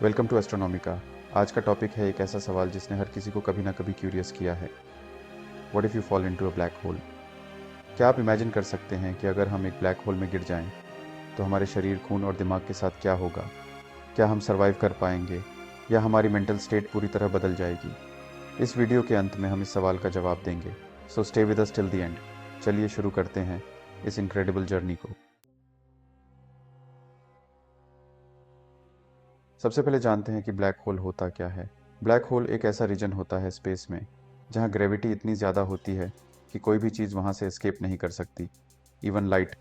Welcome to एस्ट्रोनॉमिका। आज का topic है एक ऐसा सवाल जिसने हर किसी को कभी ना कभी क्यूरियस किया है। What if you fall into a black hole? क्या आप इमेजिन कर सकते हैं कि अगर हम एक ब्लैक होल में गिर जाएं तो हमारे शरीर, खून और दिमाग के साथ क्या होगा? क्या हम सरवाइव कर पाएंगे या हमारी मेंटल स्टेट पूरी तरह बदल जाएगी? इस वीडियो के अंत में हम इस सवाल का जवाब देंगे। So stay with us till the end. चलिए शुरू करते हैं इस इनक्रेडिबल जर्नी को। सबसे पहले जानते हैं कि ब्लैक होल होता क्या है। ब्लैक होल एक ऐसा रीजन होता है स्पेस में जहां ग्रेविटी इतनी ज़्यादा होती है कि कोई भी चीज़ वहां से एस्केप नहीं कर सकती, इवन लाइट।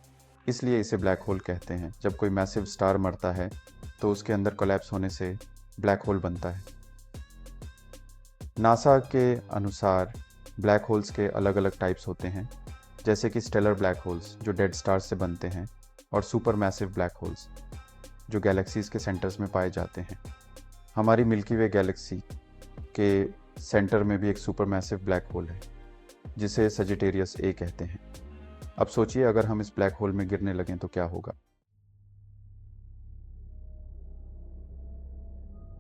इसलिए इसे ब्लैक होल कहते हैं। जब कोई मैसिव स्टार मरता है तो उसके अंदर कोलैप्स होने से ब्लैक होल बनता है। नासा के अनुसार ब्लैक होल्स के अलग अलग टाइप्स होते हैं, जैसे कि स्टेलर ब्लैक होल्स जो डेड स्टार्स से बनते हैं, और सुपर मैसिव ब्लैक होल्स जो गैलेक्सीज के सेंटर्स में पाए जाते हैं। हमारी मिल्की वे गैलेक्सी के सेंटर में भी एक सुपर मैसिव ब्लैक होल है जिसे सजिटेरियस ए कहते हैं। अब सोचिए, अगर हम इस ब्लैक होल में गिरने लगें तो क्या होगा?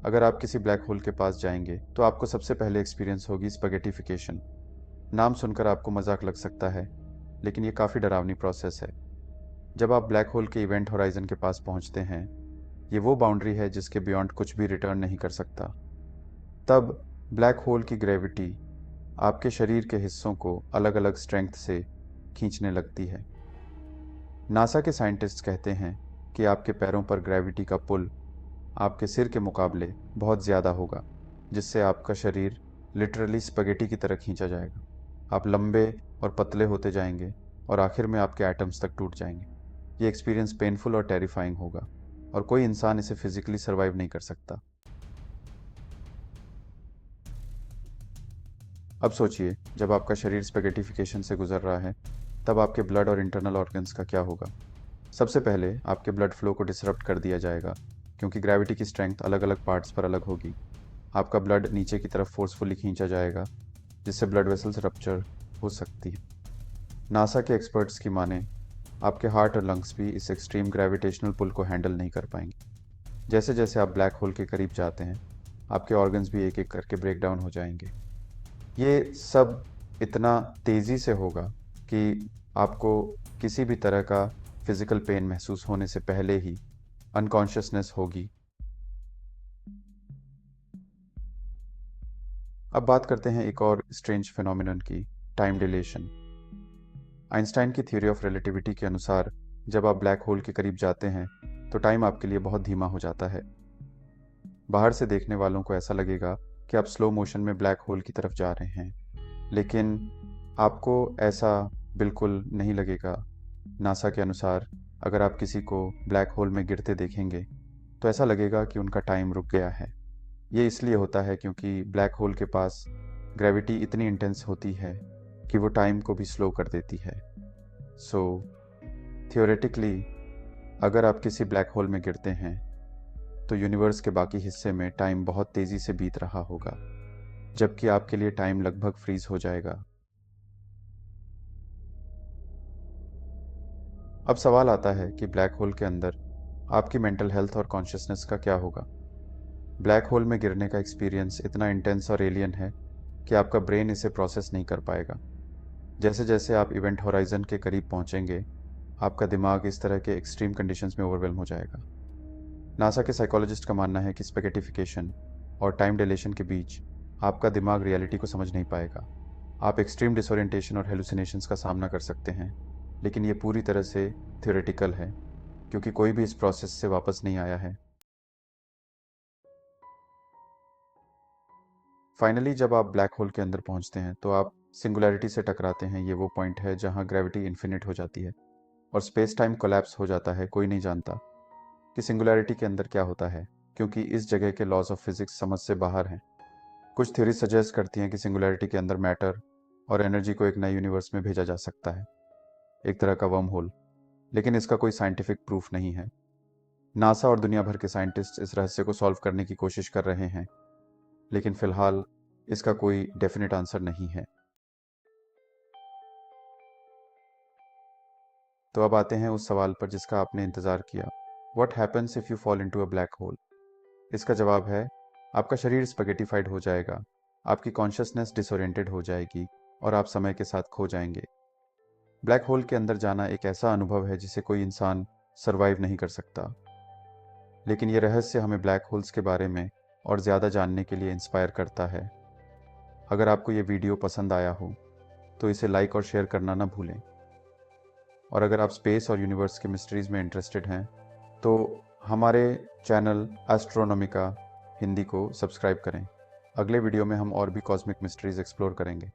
अगर आप किसी ब्लैक होल के पास जाएंगे तो आपको सबसे पहले एक्सपीरियंस होगी स्पैगेटिफिकेशन। नाम सुनकर आपको मजाक लग सकता है, लेकिन ये काफ़ी डरावनी प्रोसेस है। जब आप ब्लैक होल के इवेंट होराइजन के पास पहुंचते हैं, ये वो बाउंड्री है जिसके बियॉन्ड कुछ भी रिटर्न नहीं कर सकता। तब ब्लैक होल की ग्रेविटी आपके शरीर के हिस्सों को अलग अलग स्ट्रेंथ से खींचने लगती है। नासा के साइंटिस्ट्स कहते हैं कि आपके पैरों पर ग्रेविटी का पुल आपके सिर के मुकाबले बहुत ज़्यादा होगा, जिससे आपका शरीर लिटरली स्पगेटी की तरह खींचा जाएगा। आप लंबे और पतले होते जाएंगे और आखिर में आपके एटम्स तक टूट जाएंगे। ये एक्सपीरियंस पेनफुल और टेरिफाइंग होगा, और कोई इंसान इसे फिजिकली सर्वाइव नहीं कर सकता। अब सोचिए, जब आपका शरीर स्पेगेटिफिकेशन से गुजर रहा है, तब आपके ब्लड और इंटरनल ऑर्गन्स का क्या होगा? सबसे पहले आपके ब्लड फ्लो को डिसरप्ट कर दिया जाएगा, क्योंकि ग्रेविटी की स्ट्रेंथ अलग अलग पार्ट्स पर अलग होगी। आपका ब्लड नीचे की तरफ फोर्सफुली खींचा जाएगा, जिससे ब्लड वेसल्स रप्चर हो सकती है। नासा के एक्सपर्ट्स की माने, आपके हार्ट और लंग्स भी इस एक्सट्रीम ग्रेविटेशनल पुल को हैंडल नहीं कर पाएंगे। जैसे जैसे आप ब्लैक होल के करीब जाते हैं, आपके ऑर्गन्स भी एक एक करके ब्रेक डाउन हो जाएंगे। ये सब इतना तेज़ी से होगा कि आपको किसी भी तरह का फिज़िकल पेन महसूस होने से पहले ही अनकॉन्शियसनेस होगी। अब बात करते हैं एक और स्ट्रेंज फिनोमिनन की, टाइम डिलेशन। आइंस्टाइन की थ्योरी ऑफ रिलेटिविटी के अनुसार जब आप ब्लैक होल के करीब जाते हैं तो टाइम आपके लिए बहुत धीमा हो जाता है। बाहर से देखने वालों को ऐसा लगेगा कि आप स्लो मोशन में ब्लैक होल की तरफ जा रहे हैं, लेकिन आपको ऐसा बिल्कुल नहीं लगेगा। नासा के अनुसार अगर आप किसी को ब्लैक होल में गिरते देखेंगे तो ऐसा लगेगा कि उनका टाइम रुक गया है। ये इसलिए होता है क्योंकि ब्लैक होल के पास ग्रेविटी इतनी इंटेंस होती है कि वो टाइम को भी स्लो कर देती है। सो थियोरेटिकली, अगर आप किसी ब्लैक होल में गिरते हैं तो यूनिवर्स के बाकी हिस्से में टाइम बहुत तेज़ी से बीत रहा होगा, जबकि आपके लिए टाइम लगभग फ्रीज हो जाएगा। अब सवाल आता है कि ब्लैक होल के अंदर आपकी मेंटल हेल्थ और कॉन्शियसनेस का क्या होगा? ब्लैक होल में गिरने का एक्सपीरियंस इतना इंटेंस और एलियन है कि आपका ब्रेन इसे प्रोसेस नहीं कर पाएगा। जैसे जैसे आप इवेंट होराइजन के करीब पहुंचेंगे, आपका दिमाग इस तरह के एक्सट्रीम कंडीशंस में ओवरवेल्म हो जाएगा। नासा के साइकोलॉजिस्ट का मानना है कि स्पेगेटिफिकेशन और टाइम डिलेशन के बीच आपका दिमाग रियलिटी को समझ नहीं पाएगा। आप एक्सट्रीम डिसोरिएंटेशन और हेलुसिनेशंस का सामना कर सकते हैं, लेकिन ये पूरी तरह से थ्योरेटिकल है, क्योंकि कोई भी इस प्रोसेस से वापस नहीं आया है। फाइनली जब आप ब्लैक होल के अंदर पहुंचते हैं तो आप सिंगुलैरिटी से टकराते हैं। ये वो पॉइंट है जहां ग्रेविटी इन्फिनिट हो जाती है और स्पेस टाइम कोलैप्स हो जाता है। कोई नहीं जानता कि सिंगुलैरिटी के अंदर क्या होता है, क्योंकि इस जगह के लॉज ऑफ फिजिक्स समझ से बाहर हैं। कुछ थ्योरी सजेस्ट करती हैं कि सिंगुलैरिटी के अंदर मैटर और एनर्जी को एक नए यूनिवर्स में भेजा जा सकता है, एक तरह का वर्म होल, लेकिन इसका कोई साइंटिफिक प्रूफ नहीं है। नासा और दुनिया भर के साइंटिस्ट इस रहस्य को सॉल्व करने की कोशिश कर रहे हैं, लेकिन फिलहाल इसका कोई डेफिनेट आंसर नहीं है। तो अब आते हैं उस सवाल पर जिसका आपने इंतज़ार किया। What happens if you fall into a black hole? इसका जवाब है, आपका शरीर स्पैगेटिफाइड हो जाएगा, आपकी कॉन्शसनेस डिसोरिएंटेड हो जाएगी और आप समय के साथ खो जाएंगे। ब्लैक होल के अंदर जाना एक ऐसा अनुभव है जिसे कोई इंसान सरवाइव नहीं कर सकता। लेकिन ये रहस्य हमें ब्लैक होल्स के बारे में और ज़्यादा जानने के लिए इंस्पायर करता है। अगर आपको ये वीडियो पसंद आया हो तो इसे लाइक और शेयर करना ना भूलें। और अगर आप स्पेस और यूनिवर्स के मिस्ट्रीज़ में इंटरेस्टेड हैं तो हमारे चैनल एस्ट्रोनॉमिका हिंदी को सब्सक्राइब करें। अगले वीडियो में हम और भी कॉस्मिक मिस्ट्रीज़ एक्सप्लोर करेंगे।